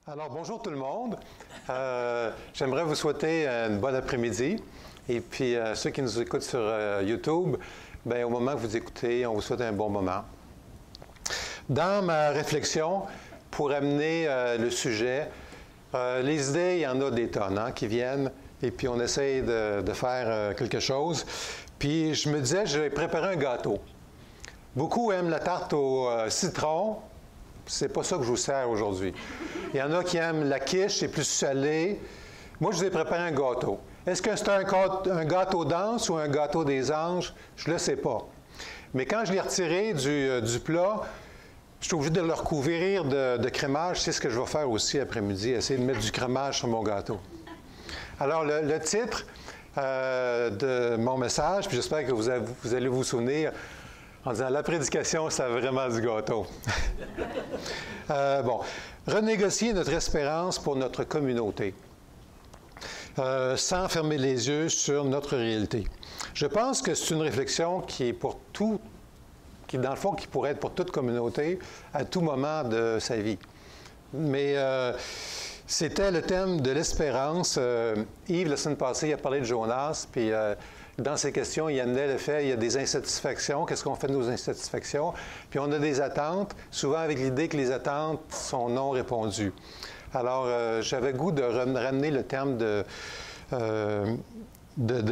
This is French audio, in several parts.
Alors, bonjour tout le monde. J'aimerais vous souhaiter une bonne après-midi. Et puis, ceux qui nous écoutent sur YouTube, bien, au moment que vous écoutez, on vous souhaite un bon moment. Dans ma réflexion, pour amener le sujet, les idées, il y en a des tonnes qui viennent, et puis on essaye de faire quelque chose. Puis, je me disais, je vais préparer un gâteau. Beaucoup aiment la tarte au citron. C'est pas ça que je vous sers aujourd'hui. Il y en a qui aiment la quiche, c'est plus salé. Moi, je vous ai préparé un gâteau. Est-ce que c'est un gâteau d'anse ou un gâteau des anges? Je ne le sais pas. Mais quand je l'ai retiré du plat, je suis obligé de le recouvrir de crémage. C'est ce que je vais faire aussi après-midi, essayer de mettre du crémage sur mon gâteau. Alors, le titre de mon message, puis j'espère que vous allez vous souvenir, en disant, la prédication, c'est vraiment du gâteau. Bon, renégocier notre espérance pour notre communauté, sans fermer les yeux sur notre réalité. Je pense que c'est une réflexion qui est pour tout, qui dans le fond, qui pourrait être pour toute communauté à tout moment de sa vie. Mais c'était le thème de l'espérance. Yves, la semaine passée, il a parlé de Jonas, puis dans ces questions, il y amenait le fait, il y a des insatisfactions. Qu'est-ce qu'on fait de nos insatisfactions? Puis on a des attentes, souvent avec l'idée que les attentes sont non répondues. Alors, j'avais goût de ramener le terme de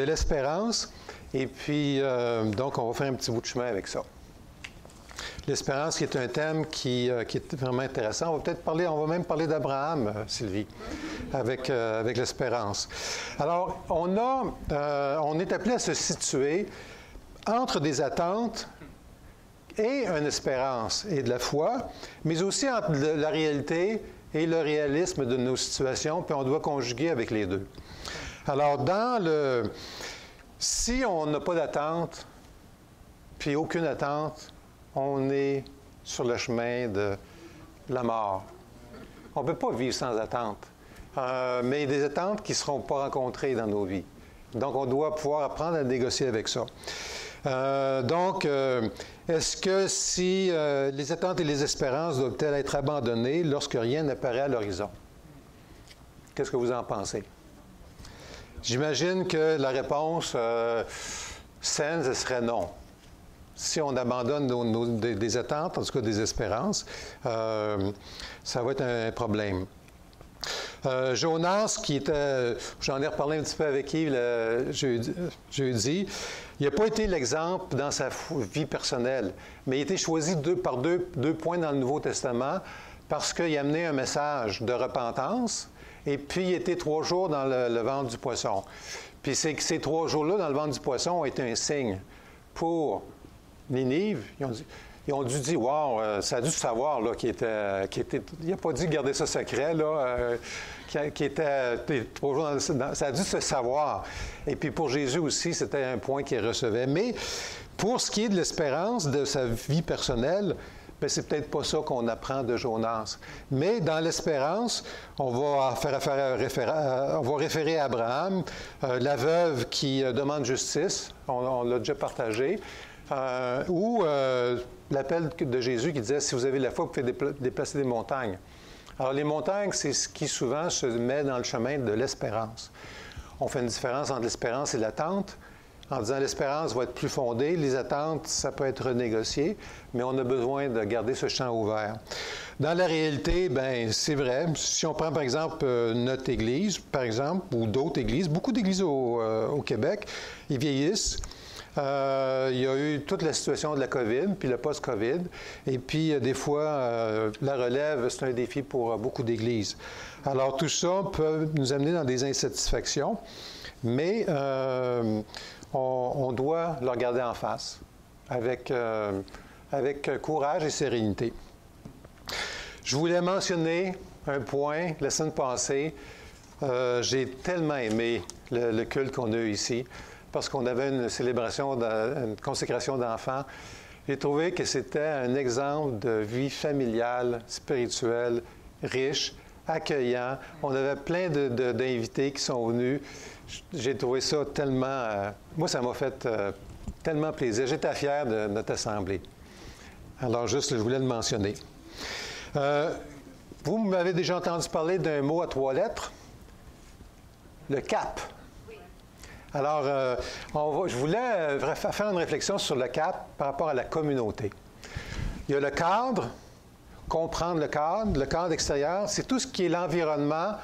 l'espérance. Et puis, donc, on va faire un petit bout de chemin avec ça. L'espérance qui est un thème qui est vraiment intéressant. On va même parler d'Abraham, Sylvie, avec l'espérance. Alors, on est appelé à se situer entre des attentes et une espérance et de la foi, mais aussi entre la réalité et le réalisme de nos situations, puis on doit conjuguer avec les deux. Alors, si on n'a pas d'attente, puis aucune attente, on est sur le chemin de la mort. On ne peut pas vivre sans attente, mais des attentes qui ne seront pas rencontrées dans nos vies. Donc, on doit pouvoir apprendre à négocier avec ça. Est-ce que si les attentes et les espérances doivent-elles être abandonnées lorsque rien n'apparaît à l'horizon? Qu'est-ce que vous en pensez? J'imagine que la réponse saine, ce serait non. Si on abandonne des attentes, en tout cas des espérances, ça va être un problème. Jonas, j'en ai reparlé un petit peu avec Yves jeudi, il n'a pas été l'exemple dans sa vie personnelle, mais il a été choisi par deux points dans le Nouveau Testament parce qu'il a amené un message de repentance et puis il était 3 jours dans le ventre du poisson. Puis ces 3 jours-là dans le ventre du poisson ont été un signe pour Ninive. Ils ont dû dire, wow, ça a dû savoir qu'il il n'a pas dû garder ça secret, qu'il était 3 jours ça a dû se savoir. Et puis pour Jésus aussi, c'était un point qu'il recevait. Mais pour ce qui est de l'espérance de sa vie personnelle, bien, c'est peut-être pas ça qu'on apprend de Jonas. Mais dans l'espérance, on va référer à Abraham, la veuve qui demande justice, on l'a déjà partagé. Ou l'appel de Jésus qui disait, si vous avez la foi, vous pouvez déplacer des montagnes. Alors les montagnes, c'est ce qui souvent se met dans le chemin de l'espérance. On fait une différence entre l'espérance et l'attente. En disant l'espérance va être plus fondée, les attentes, ça peut être renégocié, mais on a besoin de garder ce champ ouvert. Dans la réalité, bien, c'est vrai. Si on prend par exemple notre Église, par exemple, ou d'autres églises, beaucoup d'églises au Québec, ils vieillissent. Il y a eu toute la situation de la COVID, puis le post-COVID. Et puis, des fois, la relève, c'est un défi pour beaucoup d'églises. Alors, tout ça peut nous amener dans des insatisfactions, mais on doit le regarder en face avec courage et sérénité. Je voulais mentionner un point la semaine passée. J'ai tellement aimé le culte qu'on a eu ici, parce qu'on avait une célébration, une consécration d'enfants. J'ai trouvé que c'était un exemple de vie familiale, spirituelle, riche, accueillant. On avait plein d'invités qui sont venus. J'ai trouvé ça tellement... moi, ça m'a fait tellement plaisir. J'étais fier de notre assemblée. Alors, juste, je voulais le mentionner. Vous m'avez déjà entendu parler d'un mot à 3 lettres? Le CAP. Oui. Alors, je voulais faire une réflexion sur le CAP par rapport à la communauté. Il y a le cadre, comprendre le cadre extérieur, c'est tout ce qui est l'environnement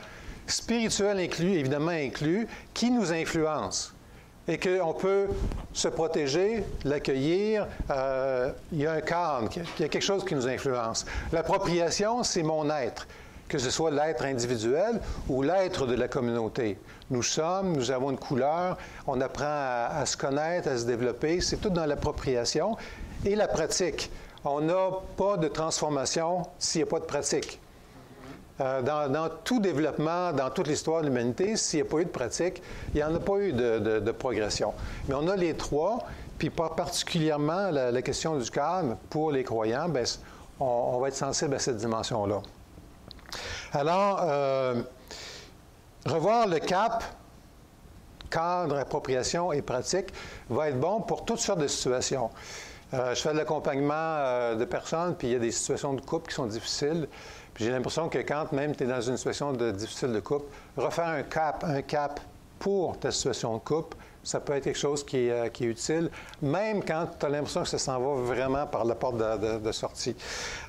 spirituel inclus, évidemment inclus, qui nous influence. Et qu'on peut se protéger, l'accueillir. Il y a un cadre, il y a quelque chose qui nous influence. L'appropriation, c'est mon être, que ce soit l'être individuel ou l'être de la communauté. Nous avons une couleur, on apprend à se connaître, à se développer. C'est tout dans l'appropriation. Et la pratique. On n'a pas de transformation s'il n'y a pas de pratique. Dans tout développement, dans toute l'histoire de l'humanité, s'il n'y a pas eu de pratique, il n'y en a pas eu de progression. Mais on a les trois, puis particulièrement la question du cadre, pour les croyants, bien, on va être sensible à cette dimension-là. Alors, revoir le cap, cadre, appropriation et pratique, va être bon pour toutes sortes de situations. Je fais de l'accompagnement de personnes, puis il y a des situations de couple qui sont difficiles. J'ai l'impression que quand même tu es dans une situation difficile de couple, refaire un cap pour ta situation de couple, ça peut être quelque chose qui est utile, même quand tu as l'impression que ça s'en va vraiment par la porte de sortie.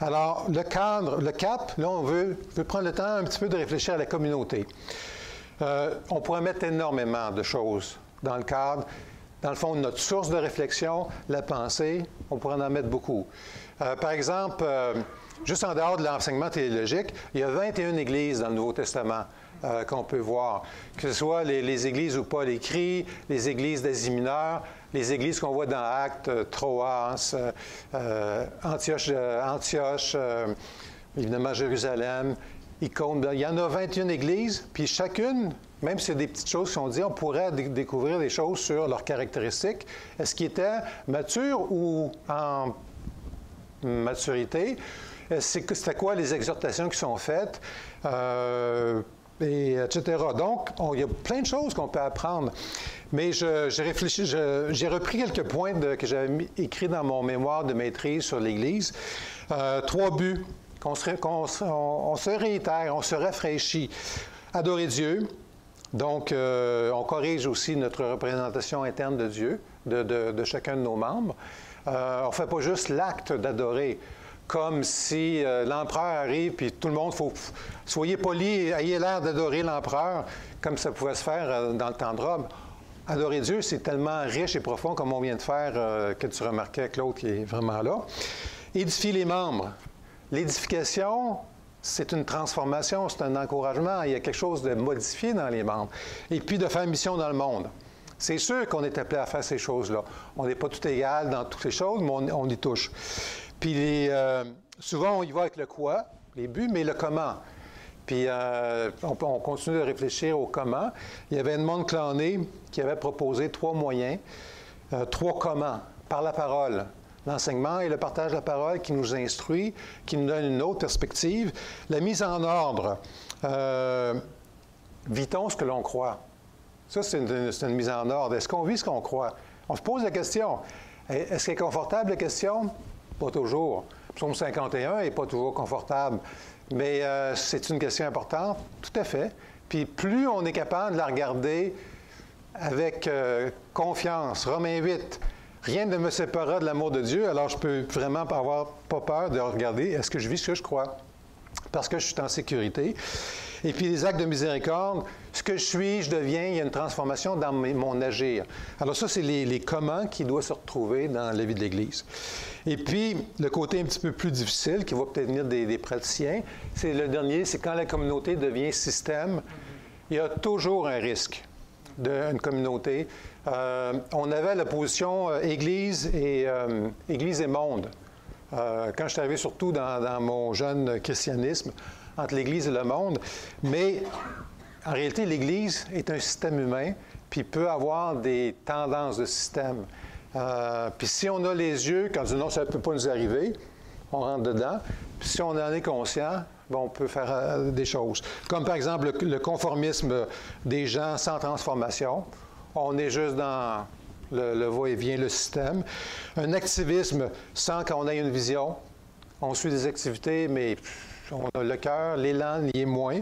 Alors, le cadre, le cap, là, on veut prendre le temps un petit peu de réfléchir à la communauté. On pourrait mettre énormément de choses dans le cadre. Dans le fond, notre source de réflexion, la pensée, on pourrait en mettre beaucoup. Par exemple, juste en dehors de l'enseignement théologique, il y a 21 églises dans le Nouveau Testament qu'on peut voir. Que ce soit les églises où Paul écrit, les églises d'Asie mineure, les églises qu'on voit dans Actes, Troas, Antioche, évidemment Jérusalem, Icône. Il y en a 21 églises, puis chacune, même si c'est des petites choses qui sont dites, on pourrait découvrir des choses sur leurs caractéristiques. Est-ce qu'ils étaient matures ou en maturité? C'était quoi les exhortations qui sont faites? Etc. Donc, il y a plein de choses qu'on peut apprendre. Mais j'ai réfléchi, j'ai repris quelques points que j'avais écrits dans mon mémoire de maîtrise sur l'Église. 3 buts. On se réitère, on se rafraîchit. Adorer Dieu. Donc, on corrige aussi notre représentation interne de Dieu, de chacun de nos membres. On ne fait pas juste l'acte d'adorer, comme si l'empereur arrive, puis tout le monde, soyez polis, ayez l'air d'adorer l'empereur, comme ça pouvait se faire dans le temps de Rome. Adorer Dieu, c'est tellement riche et profond, comme on vient de faire, que tu remarquais, Claude, qui est vraiment là. Édifier les membres. L'édification, c'est une transformation, c'est un encouragement. Il y a quelque chose de modifié dans les membres. Et puis de faire mission dans le monde. C'est sûr qu'on est appelé à faire ces choses-là. On n'est pas tout égal dans toutes les choses, mais on y touche. Puis souvent, on y va avec le quoi, les buts, mais le comment. Puis on continue de réfléchir au comment. Il y avait Edmond Clowney qui avait proposé 3 moyens, 3 comment, par la parole. L'enseignement et le partage de la parole qui nous instruit, qui nous donne une autre perspective. La mise en ordre. Vit-on ce que l'on croit? Ça, c'est une mise en ordre. Est-ce qu'on vit ce qu'on croit? On se pose la question. Est-ce qu'elle est confortable, la question? Pas toujours. Psaume 51 n'est pas toujours confortable. Mais c'est une question importante, tout à fait. Puis plus on est capable de la regarder avec confiance. Romains 8. Rien ne me séparera de l'amour de Dieu, alors je peux vraiment avoir pas peur de regarder est-ce que je vis ce que je crois, parce que je suis en sécurité. Et puis les actes de miséricorde, ce que je suis, je deviens, il y a une transformation dans mon agir. Alors ça, c'est les comment qui doivent se retrouver dans la vie de l'Église. Et puis, le côté un petit peu plus difficile, qui va peut-être venir des praticiens, c'est le dernier, c'est quand la communauté devient système, il y a toujours un risque d'une communauté. On avait la position Église et monde. Quand je suis arrivé surtout dans mon jeune christianisme, entre l'Église et le monde. Mais en réalité, l'Église est un système humain, puis peut avoir des tendances de système. Puis si on a les yeux, quand on dit non, ça ne peut pas nous arriver, on rentre dedans. Puis si on en est conscient, bon, on peut faire des choses. Comme par exemple le conformisme des gens sans transformation. On est juste dans le va-et-vient, le système. Un activisme sans qu'on ait une vision. On suit des activités, mais On a le cœur, l'élan n'y est moins.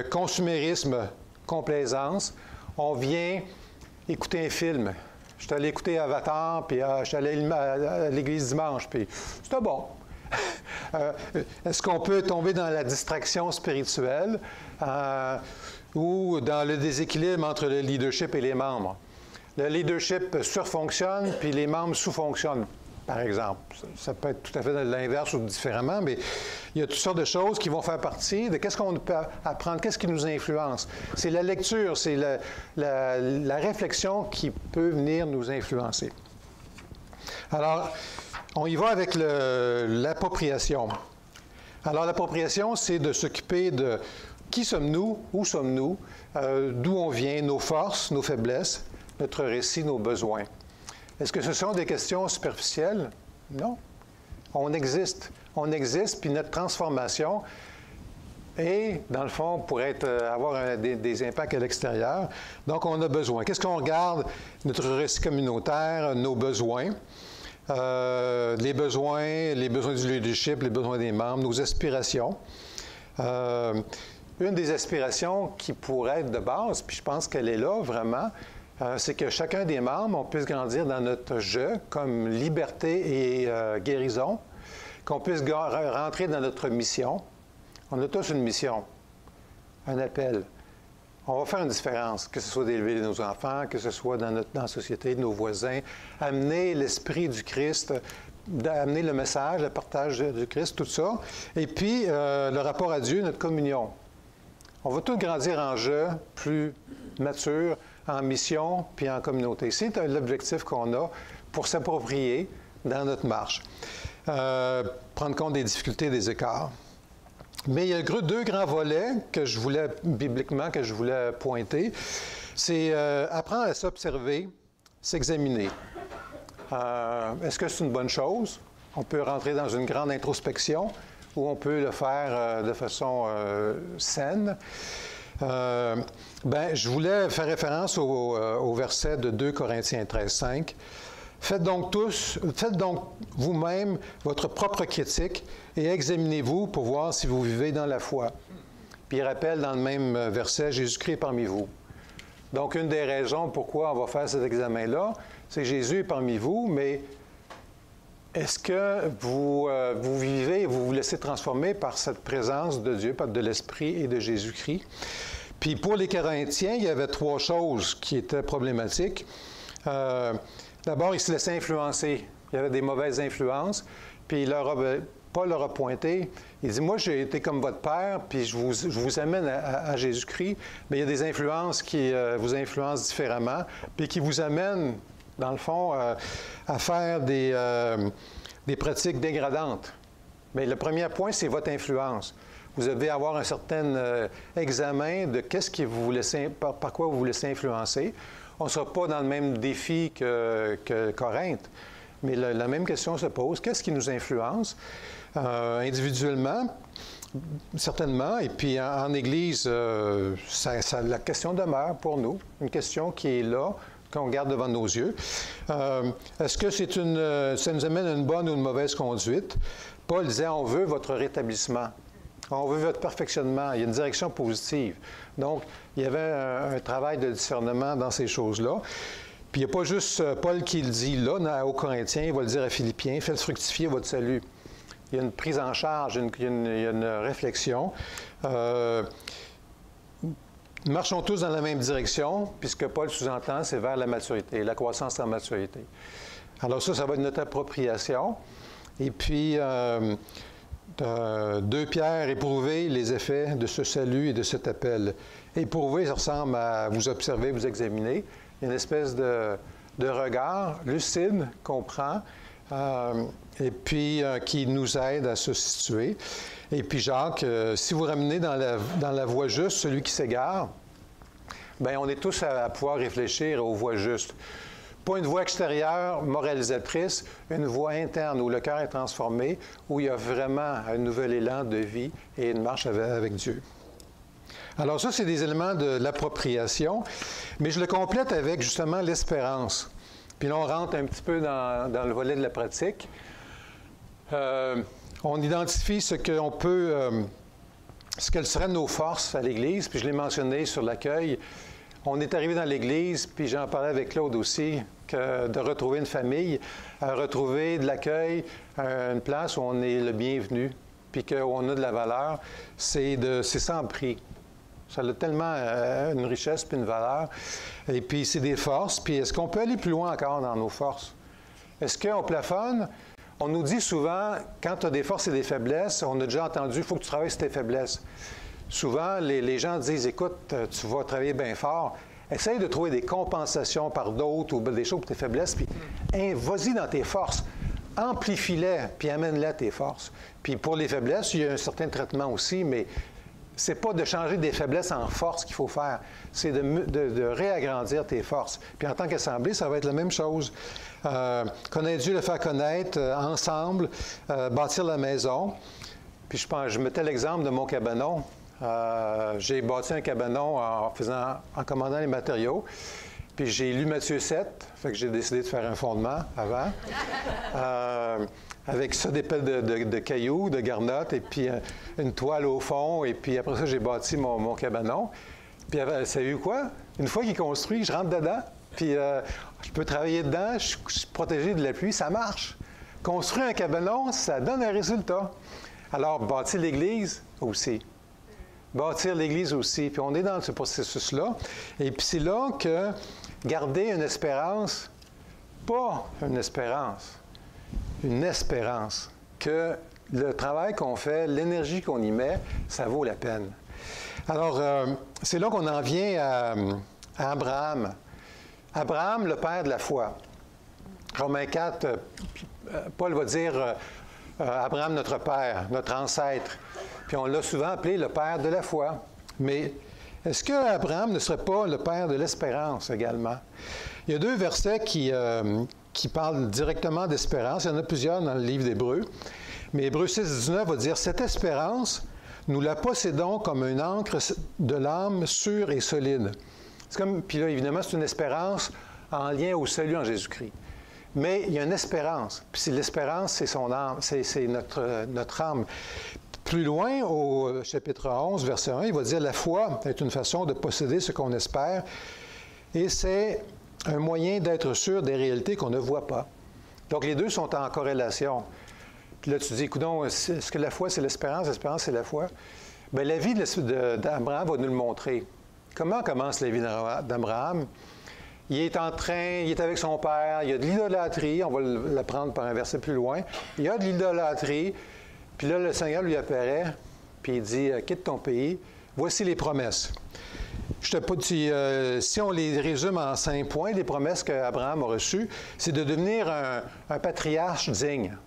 Consumérisme, complaisance. On vient écouter un film. Je suis allé écouter Avatar, puis je suis allé à l'église dimanche, puis c'était bon. Est-ce qu'on peut tomber dans la distraction spirituelle ou dans le déséquilibre entre le leadership et les membres? Le leadership surfonctionne, puis les membres sous-fonctionnent, par exemple. Ça peut être tout à fait l'inverse ou différemment, mais il y a toutes sortes de choses qui vont faire partie de qu'est-ce qu'on peut apprendre, qu'est-ce qui nous influence. C'est la lecture, c'est la réflexion qui peut venir nous influencer. Alors, on y va avec l'appropriation. Alors, l'appropriation, c'est de s'occuper de qui sommes-nous, où sommes-nous, d'où on vient, nos forces, nos faiblesses, notre récit, nos besoins. Est-ce que ce sont des questions superficielles? Non. On existe, puis notre transformation est, dans le fond, pour avoir des impacts à l'extérieur. Donc, on a besoin. Qu'est-ce qu'on regarde? Notre récit communautaire, nos besoins. Les besoins du leadership, les besoins des membres, nos aspirations. Une des aspirations qui pourrait être de base, puis je pense qu'elle est là vraiment, c'est que chacun des membres, on puisse grandir dans notre je comme liberté et guérison, qu'on puisse rentrer dans notre mission. On a tous une mission, un appel. On va faire une différence, que ce soit d'élever nos enfants, que ce soit dans la société, nos voisins, amener l'esprit du Christ, amener le message, le partage du Christ, tout ça. Et puis, le rapport à Dieu, notre communion. On va tous grandir en jeu, plus mature, en mission, puis en communauté. C'est l'objectif qu'on a pour s'approprier dans notre marche. Prendre compte des difficultés, des écarts. Mais il y a deux grands volets bibliquement, que je voulais pointer. C'est apprendre à s'observer, s'examiner. Est-ce que c'est une bonne chose? On peut rentrer dans une grande introspection ou on peut le faire de façon saine. Je voulais faire référence au verset de 2 Corinthiens 13:5. Faites donc vous-même votre propre critique et examinez-vous pour voir si vous vivez dans la foi. Puis il rappelle dans le même verset, Jésus-Christ est parmi vous. Donc, une des raisons pourquoi on va faire cet examen-là, c'est que Jésus est parmi vous, mais est-ce que vous vivez et vous vous laissez transformer par cette présence de Dieu, par de l'Esprit et de Jésus-Christ? Puis pour les Corinthiens, il y avait 3 choses qui étaient problématiques. D'abord, ils se laissaient influencer. Il y avait des mauvaises influences. Puis Paul leur a pointé. Il dit, moi, j'ai été comme votre père, puis je vous amène à Jésus-Christ, mais il y a des influences qui vous influencent différemment, puis qui vous amènent, dans le fond, à faire des pratiques dégradantes. Mais le premier point, c'est votre influence. Vous devez avoir un certain examen de qu'est-ce qui vous laissez, par quoi vous vous laissez influencer. On ne sera pas dans le même défi que Corinthe, mais la même question se pose. Qu'est-ce qui nous influence individuellement, certainement, et puis en Église, la question demeure pour nous, une question qui est là, qu'on garde devant nos yeux. Est-ce que ça nous amène à une bonne ou une mauvaise conduite? Paul disait, on veut votre rétablissement. On veut votre perfectionnement. Il y a une direction positive. Donc, il y avait un travail de discernement dans ces choses-là. Puis, il n'y a pas juste Paul qui le dit là, aux Corinthiens, il va le dire à Philippiens, faites fructifier votre salut. Il y a une prise en charge, il y a une réflexion. Marchons tous dans la même direction, puisque Paul sous-entend, c'est vers la maturité, la croissance en maturité. Alors ça va être notre appropriation. Et puis, 2 Pierre, éprouver les effets de ce salut et de cet appel. Éprouver, ça ressemble à vous observer, vous examiner. Il y a une espèce de regard lucide qu'on prend et puis qui nous aide à se situer. Et puis Jacques, si vous ramenez dans la voie juste celui qui s'égare, bien, on est tous à pouvoir réfléchir aux voies justes. Pas une voie extérieure moralisatrice, une voie interne où le cœur est transformé, où il y a vraiment un nouvel élan de vie et une marche avec Dieu. Alors ça, c'est des éléments de l'appropriation, mais je le complète avec justement l'espérance. Puis là, on rentre un petit peu dans le volet de la pratique. on identifie ce qu'on peut, ce quelles seraient nos forces à l'Église, puis je l'ai mentionné sur l'accueil. On est arrivé dans l'Église, puis j'en parlais avec Claude aussi, que de retrouver une famille, retrouver de l'accueil, une place où on est le bienvenu, puis qu'on a de la valeur, c'est sans prix. Ça a tellement une richesse puis une valeur. Et puis, c'est des forces. Puis, est-ce qu'on peut aller plus loin encore dans nos forces? Est-ce qu'on plafonne? On nous dit souvent, quand tu as des forces et des faiblesses, on a déjà entendu, il faut que tu travailles sur tes faiblesses. Souvent, les gens disent, écoute, tu vas travailler bien fort. Essaye de trouver des compensations par d'autres ou des choses pour tes faiblesses, puis vas-y dans tes forces. Amplifie-les, puis amène-les tes forces. Puis pour les faiblesses, il y a un certain traitement aussi, mais c'est pas de changer des faiblesses en force qu'il faut faire, c'est de réagrandir tes forces. Puis en tant qu'assemblée, ça va être la même chose. Connaître Dieu, le faire connaître, ensemble, bâtir la maison. Puis je mettais l'exemple de mon cabanon. J'ai bâti un cabanon en commandant les matériaux. Puis j'ai lu Matthieu 7, fait que j'ai décidé de faire un fondement avant. Avec ça, des pelles de cailloux, de garnottes, et puis une toile au fond. Et puis après ça, j'ai bâti mon cabanon. Puis, savez-vous quoi? Une fois qu'il est construit, je rentre dedans. Puis, je peux travailler dedans, je suis protégé de la pluie, ça marche. Construire un cabanon, ça donne un résultat. Alors, bâtir l'Église aussi. Bâtir l'Église aussi. Puis, on est dans ce processus-là. Et puis, c'est là que garder une espérance, pas une espérance, une espérance que le travail qu'on fait, l'énergie qu'on y met, ça vaut la peine. Alors, c'est là qu'on en vient à Abraham. Abraham, le père de la foi. Romains 4, Paul va dire Abraham, notre père, notre ancêtre. Puis on l'a souvent appelé le père de la foi. Mais est-ce qu'Abraham ne serait pas le père de l'espérance également? Il y a deux versets qui parlent directement d'espérance. Il y en a plusieurs dans le livre d'Hébreux. Mais Hébreux 6, 19 va dire « Cette espérance, nous la possédons comme une ancre de l'âme sûre et solide. » Puis là, évidemment, c'est une espérance en lien au salut en Jésus-Christ. Mais il y a une espérance. Puis l'espérance, c'est son âme, c'est notre âme. Plus loin, au chapitre 11, verset 1, il va dire « La foi est une façon de posséder ce qu'on espère et c'est un moyen d'être sûr des réalités qu'on ne voit pas. » Donc, les deux sont en corrélation. Puis là, tu dis, écoutons, est-ce que la foi, c'est l'espérance? L'espérance, c'est la foi? Bien, la vie d'Abraham va nous le montrer. Comment commence la vie d'Abraham? Il est avec son père, il y a de l'idolâtrie, on va l'apprendre par un verset plus loin. Il y a de l'idolâtrie, puis là, le Seigneur lui apparaît, puis il dit, quitte ton pays, voici les promesses. Si on les résume en 5 points, les promesses qu'Abraham a reçues, c'est de devenir un patriarche digne,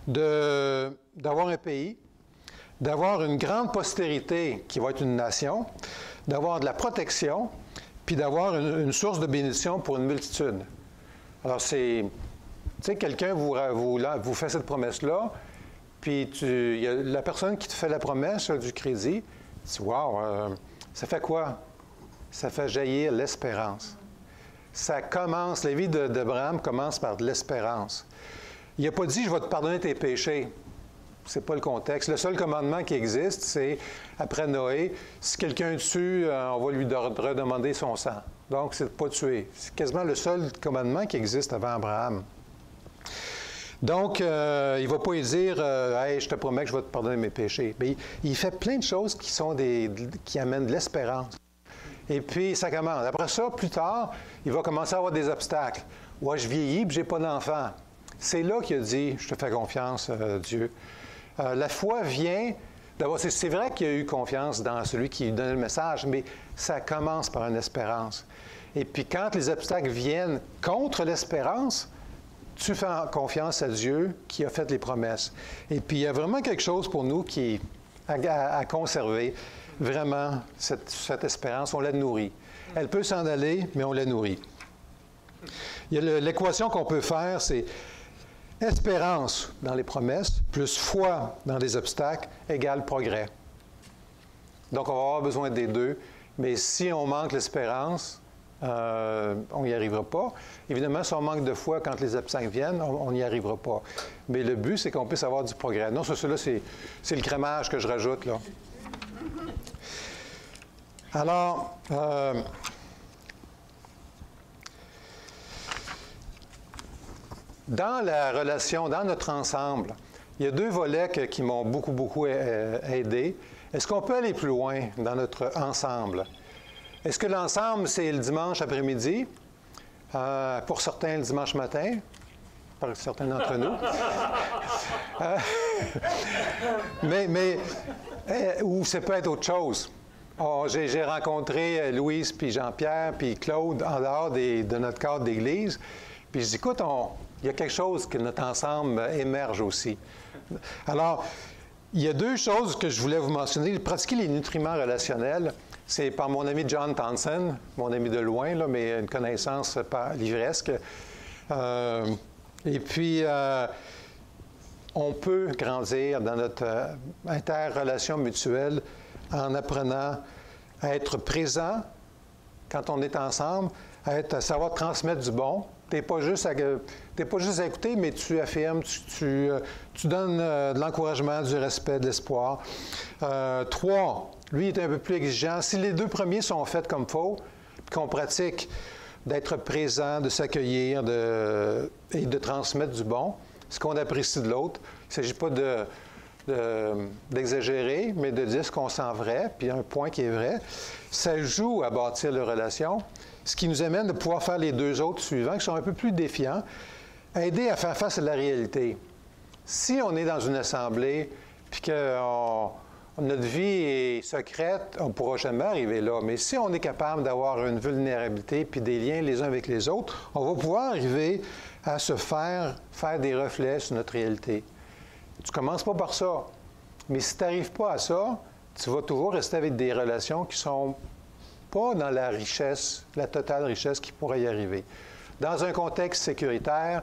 d'avoir un pays, d'avoir une grande postérité qui va être une nation, d'avoir de la protection, puis d'avoir une source de bénédiction pour une multitude. Alors, tu sais, quelqu'un vous fait cette promesse-là, puis il y a la personne qui te fait la promesse du crédit, tu dis, wow, ça fait quoi? Ça fait jaillir l'espérance. Ça commence, la vie d'Abraham commence par de l'espérance. Il n'a pas dit, je vais te pardonner tes péchés. Ce n'est pas le contexte. Le seul commandement qui existe, c'est, après Noé, si quelqu'un tue, on va lui redemander son sang. Donc, c'est de ne pas tuer. C'est quasiment le seul commandement qui existe avant Abraham. Donc, il ne va pas lui dire « Hey, je te promets que je vais te pardonner mes péchés ». Mais il fait plein de choses qui amènent de l'espérance. Et puis, ça commence. Après ça, plus tard, il va commencer à avoir des obstacles. « Ouais, je vieillis, puis je n'ai pas d'enfant. » C'est là qu'il a dit « Je te fais confiance, Dieu. » La foi vient d'avoir... C'est vrai qu'il y a eu confiance dans celui qui lui donnait le message, mais ça commence par une espérance. Et puis, quand les obstacles viennent contre l'espérance, tu fais confiance à Dieu qui a fait les promesses. Et puis, il y a vraiment quelque chose pour nous à conserver. Vraiment, cette espérance, on la nourrit. Elle peut s'en aller, mais on la nourrit. Il y a l'équation qu'on peut faire, c'est espérance dans les promesses plus foi dans les obstacles égale progrès. Donc, on va avoir besoin des deux. Mais si on manque l'espérance, on n'y arrivera pas. Évidemment, si on manque de foi quand les obstacles viennent, on n'y arrivera pas. Mais le but, c'est qu'on puisse avoir du progrès. Non, cela, c'est le crémage que je rajoute, là. Alors, dans la relation, dans notre ensemble, il y a deux volets qui m'ont beaucoup aidé. Est-ce qu'on peut aller plus loin dans notre ensemble? Est-ce que l'ensemble, c'est le dimanche après-midi? Pour certains, le dimanche matin, par certains d'entre nous. Ou ça peut être autre chose. J'ai rencontré Louise, puis Jean-Pierre, puis Claude en dehors de notre cadre d'église. Puis je dis, écoute, il y a quelque chose que notre ensemble émerge aussi. Alors, il y a deux choses que je voulais vous mentionner. Pratiquer les nutriments relationnels, c'est par mon ami John Townsend, mon ami de loin, là, mais une connaissance pas livresque. Et puis, on peut grandir dans notre interrelation mutuelle en apprenant à être présent quand on est ensemble, à savoir transmettre du bon. Tu n'es pas juste à écouter, mais tu affirmes, tu donnes de l'encouragement, du respect, de l'espoir. 3, lui est un peu plus exigeant. Si les deux premiers sont faits comme il faut, puis qu'on pratique d'être présent, de s'accueillir et de transmettre du bon, ce qu'on apprécie de l'autre, il ne s'agit pas d'exagérer, mais de dire ce qu'on sent vrai, puis un point qui est vrai, ça joue à bâtir la relation. Ce qui nous amène de pouvoir faire les deux autres suivants, qui sont un peu plus défiants, aider à faire face à la réalité. Si on est dans une assemblée, puis que notre vie est secrète, on ne pourra jamais arriver là. Mais si on est capable d'avoir une vulnérabilité, puis des liens les uns avec les autres, on va pouvoir arriver à se faire des reflets sur notre réalité. Tu ne commences pas par ça. Mais si tu n'arrives pas à ça, tu vas toujours rester avec des relations qui sont pas dans la richesse, la totale richesse qui pourrait y arriver. Dans un contexte sécuritaire,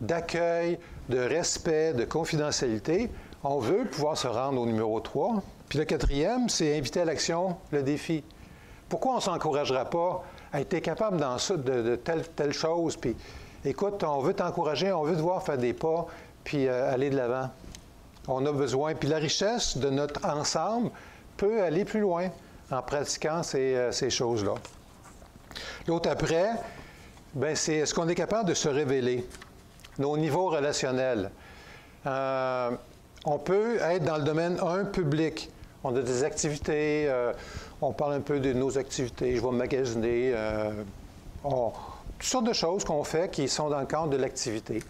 d'accueil, de respect, de confidentialité, on veut pouvoir se rendre au numéro 3. Puis le 4e, c'est inviter à l'action le défi. Pourquoi on ne s'encouragera pas à être capable de telle chose? Puis écoute, on veut t'encourager, on veut te voir faire des pas, puis aller de l'avant. On a besoin. Puis la richesse de notre ensemble peut aller plus loin en pratiquant ces choses-là. L'autre après, c'est est-ce qu'on est capable de se révéler? Nos niveaux relationnels. On peut être dans le domaine 1 public. On a des activités, on parle un peu de nos activités, je vais magasiner, toutes sortes de choses qu'on fait qui sont dans le cadre de l'activité,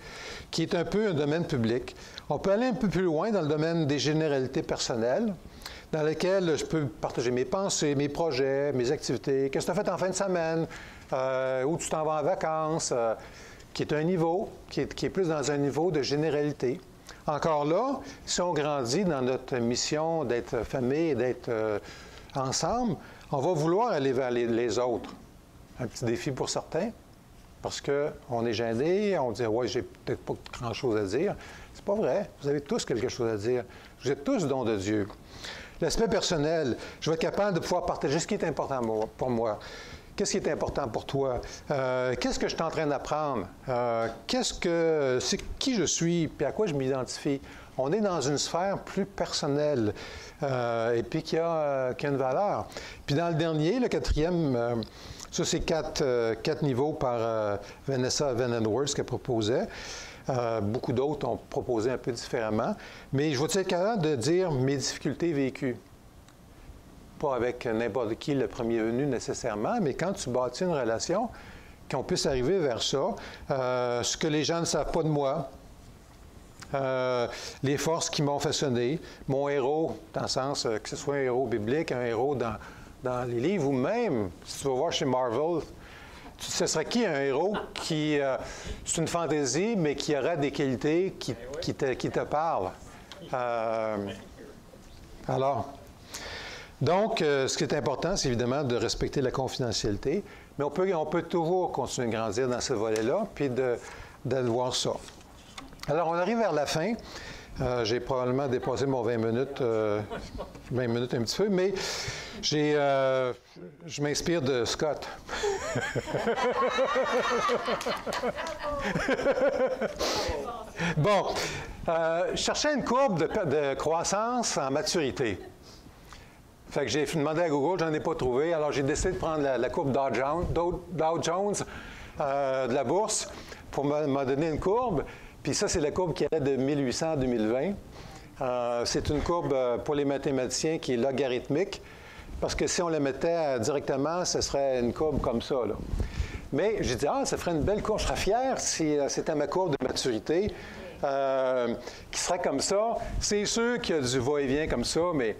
qui est un peu un domaine public. On peut aller un peu plus loin dans le domaine des généralités personnelles, dans lequel je peux partager mes pensées, mes projets, mes activités, qu'est-ce que tu as fait en fin de semaine, où tu t'en vas en vacances, qui est un niveau, qui est plus dans un niveau de généralité. Encore là, si on grandit dans notre mission d'être famille et d'être ensemble, on va vouloir aller vers les autres. Un petit défi pour certains, parce qu'on est gêné, on dit « ouais, j'ai peut-être pas grand-chose à dire ». C'est pas vrai. Vous avez tous quelque chose à dire. Vous êtes tous dons de Dieu. L'aspect personnel, je vais être capable de pouvoir partager ce qui est important pour moi. Qu'est-ce qui est important pour toi? Qu'est-ce que je suis en train d'apprendre? C'est qui je suis, puis à quoi je m'identifie? On est dans une sphère plus personnelle et puis qui a une valeur. Puis dans le dernier, le 4e, ça c'est 4 niveaux par Vanessa Van Worst qu'elle proposait. Beaucoup d'autres ont proposé un peu différemment. Mais je vais être capable de dire mes difficultés vécues. Pas avec n'importe qui le premier venu nécessairement, mais quand tu bâtis une relation, qu'on puisse arriver vers ça, ce que les gens ne savent pas de moi, les forces qui m'ont façonné, mon héros, dans le sens que ce soit un héros biblique, un héros dans les livres, ou même, si tu vas voir chez Marvel, ce serait qui un héros qui, c'est une fantaisie, mais qui aura des qualités qui te parlent? Donc, ce qui est important, c'est évidemment de respecter la confidentialité, mais on peut toujours continuer de grandir dans ce volet-là, puis de voir ça. Alors, on arrive vers la fin. J'ai probablement dépassé mon 20 minutes, 20 minutes un petit peu, mais je m'inspire de Scott. Bon, je cherchais une courbe de croissance en maturité. Fait que j'ai demandé à Google, j'en ai pas trouvé, alors j'ai décidé de prendre la courbe Dow Jones de la bourse pour me donner une courbe. Puis ça, c'est la courbe qui allait de 1800 à 2020. C'est une courbe pour les mathématiciens qui est logarithmique, parce que si on la mettait directement, ce serait une courbe comme ça, là. Mais j'ai dit, ça ferait une belle courbe. Je serais fier si c'était ma courbe de maturité qui serait comme ça. C'est sûr qu'il y a du va-et-vient comme ça, mais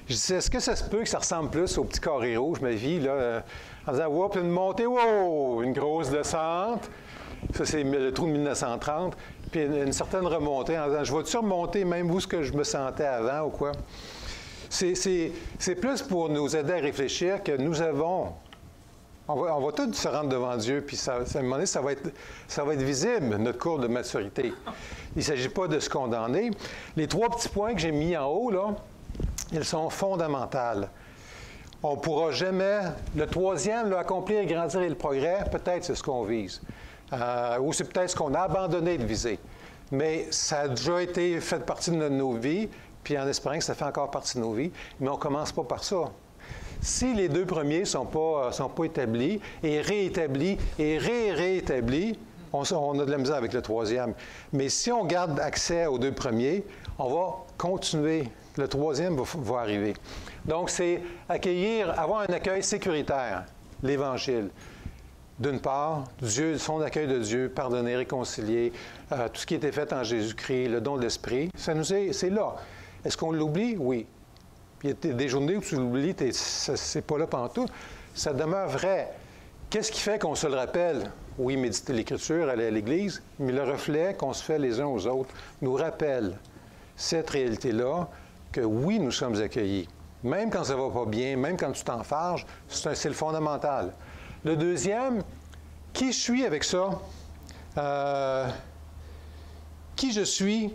je dis, est-ce que ça se peut que ça ressemble plus au petit carré rouge, ma vie, là, en disant, wow, une montée, wow, une grosse descente. Ça, c'est le trou de 1930. Puis une certaine remontée en disant, je vais-tu remonter même où ce que je me sentais avant ou quoi? C'est plus pour nous aider à réfléchir que nous avons. On va tous se rendre devant Dieu, puis à un moment donné, ça va être visible, notre courbe de maturité. Il ne s'agit pas de se condamner. Les 3 petits points que j'ai mis en haut, là, ils sont fondamentaux. On ne pourra jamais. Le 3e, là, accomplir et grandir et le progrès, peut-être c'est ce qu'on vise. Ou c'est peut-être ce qu'on a abandonné de viser. Mais ça a déjà été fait partie de nos vies, puis en espérant que ça fait encore partie de nos vies, mais on ne commence pas par ça. Si les 2 premiers ne sont pas établis et réétablis et réétablis, on a de la misère avec le 3e. Mais si on garde accès aux 2 premiers, on va continuer. Le 3e va arriver. Donc, c'est avoir un accueil sécuritaire, l'Évangile. D'une part, Dieu, son accueil de Dieu, pardonner, réconcilier, tout ce qui était fait en Jésus-Christ, le don de l'Esprit, c'est là. Est-ce qu'on l'oublie? Oui. Puis il y a des journées où tu l'oublies, c'est pas là pantoute. Ça demeure vrai. Qu'est-ce qui fait qu'on se le rappelle? Oui, méditer l'Écriture, aller à l'Église, mais le reflet qu'on se fait les uns aux autres nous rappelle cette réalité-là, que oui, nous sommes accueillis. Même quand ça ne va pas bien, même quand tu t'enfarges, c'est le fondamental. Le 2e, qui je suis avec ça? Qui je suis?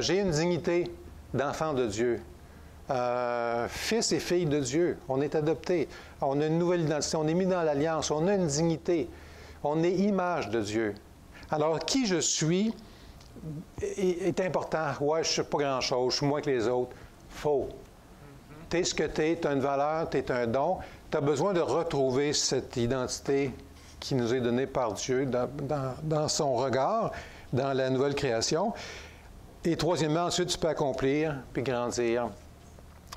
J'ai une dignité d'enfant de Dieu. Fils et fille de Dieu. On est adopté. On a une nouvelle identité. On est mis dans l'alliance. On a une dignité. On est image de Dieu. Alors, qui je suis est important. Ouais, je ne sais pas grand-chose. Je suis moins que les autres. Faux. Tu es ce que tu es. Tu as une valeur. Tu es un don. Tu as besoin de retrouver cette identité qui nous est donnée par Dieu dans son regard, dans la nouvelle création. Et 3e, ensuite, tu peux accomplir puis grandir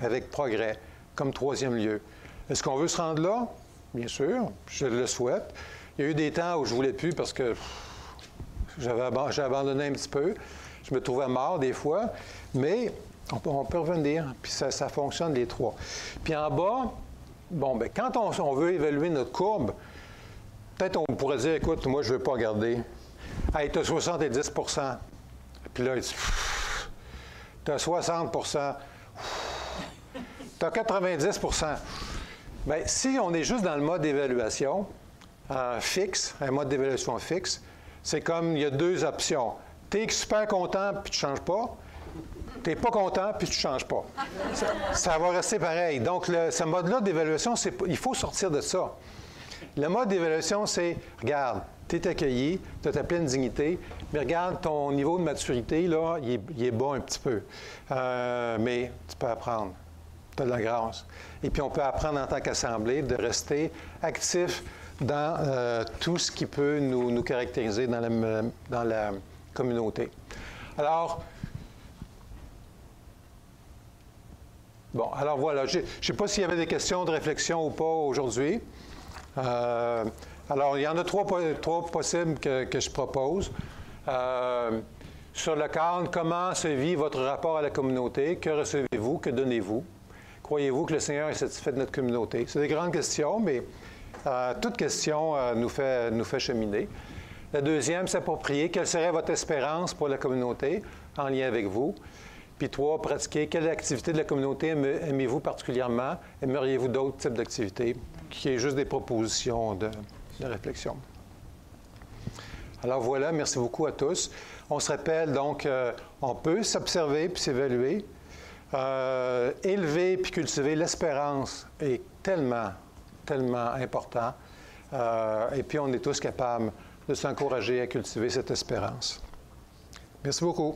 avec progrès, comme 3e lieu. Est-ce qu'on veut se rendre là? Bien sûr, je le souhaite. Il y a eu des temps où je ne voulais plus parce que j'ai abandonné un petit peu. Je me trouvais mort des fois, mais on peut revenir, puis ça fonctionne les 3. Puis en bas, quand on veut évaluer notre courbe, peut-être on pourrait dire, écoute, moi, je ne veux pas regarder. Hey, tu as 70 %. Puis là, tu as 60 %. Tu as 90 %. Bien, si on est juste dans le mode d'évaluation fixe, un mode d'évaluation fixe, c'est comme, il y a 2 options. Tu es super content, puis tu ne changes pas. Tu n'es pas content, puis tu ne changes pas. Ça va rester pareil. Donc, ce mode-là d'évaluation, il faut sortir de ça. Le mode d'évaluation, c'est, regarde, tu es accueilli, tu as ta pleine dignité, mais regarde, ton niveau de maturité, là, il est bas un petit peu. Mais tu peux apprendre. Tu as de la grâce. Et puis, on peut apprendre en tant qu'assemblée de rester actif dans tout ce qui peut nous caractériser dans la communauté. Alors, alors voilà. Je ne sais pas s'il y avait des questions de réflexion ou pas aujourd'hui. Alors, il y en a 3 possibles que je propose. Sur le cadre, comment se vit votre rapport à la communauté? Que recevez-vous? Que donnez-vous? Croyez-vous que le Seigneur est satisfait de notre communauté? C'est des grandes questions, mais toute question nous fait cheminer. La deuxième, s'approprier. Quelle serait votre espérance pour la communauté en lien avec vous? Puis 3, pratiquer. Quelle activité de la communauté aimez-vous particulièrement? Aimeriez-vous d'autres types d'activités? Qui est juste des propositions de réflexion. Alors voilà, merci beaucoup à tous. On se rappelle donc, on peut s'observer puis s'évaluer. Élever puis cultiver l'espérance est tellement, tellement important. Et puis on est tous capables de s'encourager à cultiver cette espérance. Merci beaucoup.